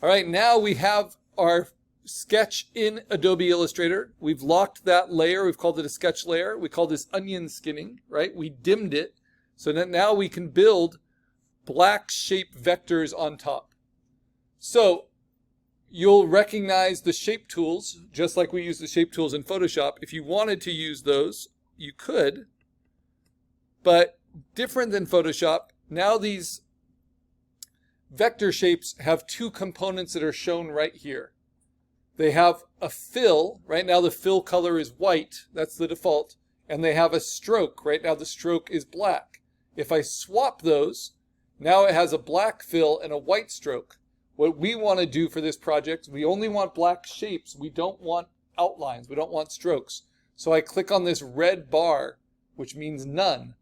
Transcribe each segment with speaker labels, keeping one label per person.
Speaker 1: All right, now we have our sketch in Adobe Illustrator. We've locked that layer. We've called it a sketch layer. We call this onion skinning, right? We dimmed it so that now we can build black shape vectors on top. So you'll recognize the shape tools, just like we use the shape tools in Photoshop. If you wanted to use those, you could. But different than Photoshop, now these vector shapes have two components that are shown right here. They have a fill. Right now the fill color is white. That's the default. And they have a stroke. Right now the stroke is black. If I swap those, now it has a black fill and a white stroke. What we want to do for this project, we only want black shapes. We don't want outlines. We don't want strokes. So I click on this red bar, which means none.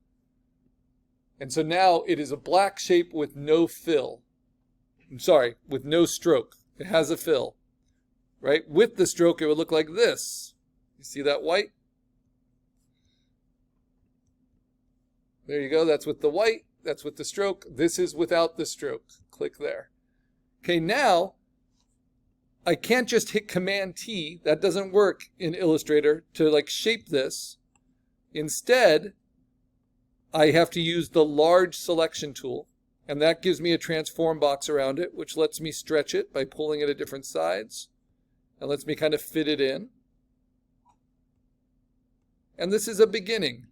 Speaker 1: And so now it is a black shape with no fill. I'm sorry, with no stroke. It has a fill. Right? With the stroke, it would look like this. You see that white? There you go. That's with the white. That's with the stroke. This is without the stroke. Click there. Okay, now I can't just hit Command T. That doesn't work in Illustrator to like shape this. Instead, I have to use the large selection tool, and that gives me a transform box around it, which lets me stretch it by pulling it at different sides and lets me kind of fit it in. And this is a beginning.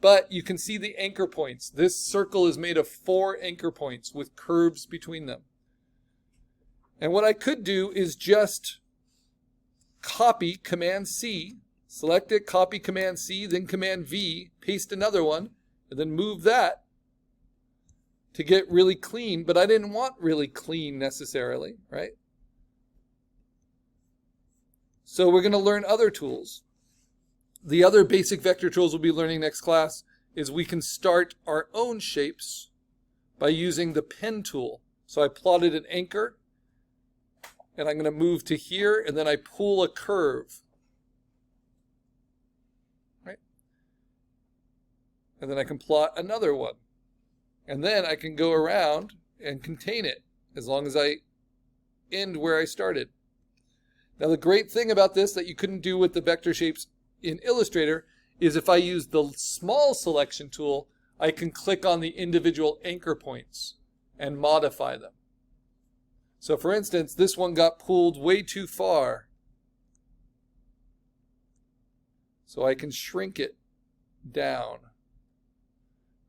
Speaker 1: But you can see the anchor points. This circle is made of 4 anchor points with curves between them. And what I could do is just copy Command C, select it, copy Command C, then Command V, paste another one, and then move that to get really clean. But I didn't want really clean necessarily, right? So we're going to learn other tools. The other basic vector tools we'll be learning next class is we can start our own shapes by using the pen tool. So I plotted an anchor, and I'm going to move to here, and then I pull a curve. Right? And then I can plot another one. And then I can go around and contain it as long as I end where I started. Now the great thing about this that you couldn't do with the vector shapes in Illustrator is if I use the small selection tool, I can click on the individual anchor points and modify them. So for instance, this one got pulled way too far. So I can shrink it down.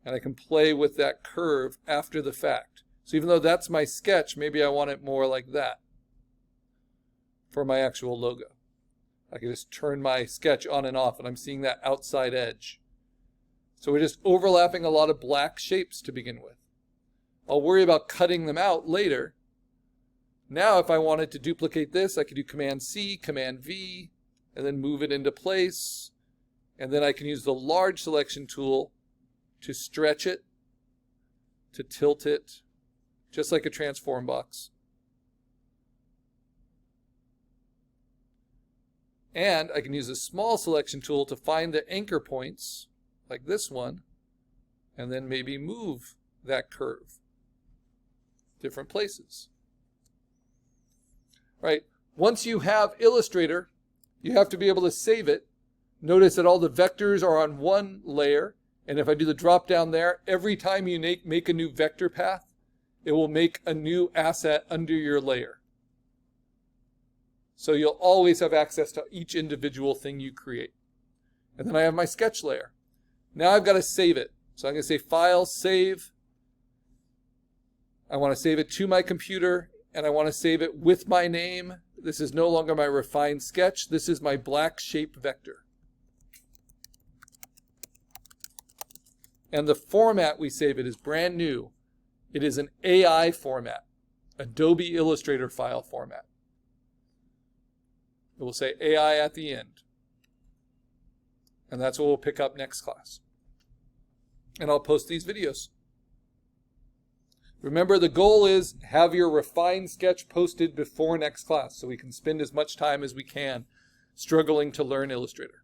Speaker 1: And I can play with that curve after the fact. So even though that's my sketch, maybe I want it more like that for my actual logo. I can just turn my sketch on and off, and I'm seeing that outside edge. So we're just overlapping a lot of black shapes to begin with. I'll worry about cutting them out later. Now if I wanted to duplicate this, I could do Command C, Command V, and then move it into place. And then I can use the large selection tool to stretch it, to tilt it, just like a transform box. And I can use a small selection tool to find the anchor points, like this one, and then maybe move that curve different places. Right. Once you have Illustrator, you have to be able to save it. Notice that all the vectors are on one layer, and if I do the drop down there, every time you make a new vector path, it will make a new asset under your layer. So you'll always have access to each individual thing you create. And then I have my sketch layer. Now I've got to save it. So I'm going to say File, Save. I want to save it to my computer, and I want to save it with my name. This is no longer my refined sketch. This is my black shape vector. And the format we save it is brand new. It is an AI format, Adobe Illustrator file format. It will say AI at the end. And that's what we'll pick up next class. And I'll post these videos. Remember, the goal is have your refined sketch posted before next class so we can spend as much time as we can struggling to learn Illustrator.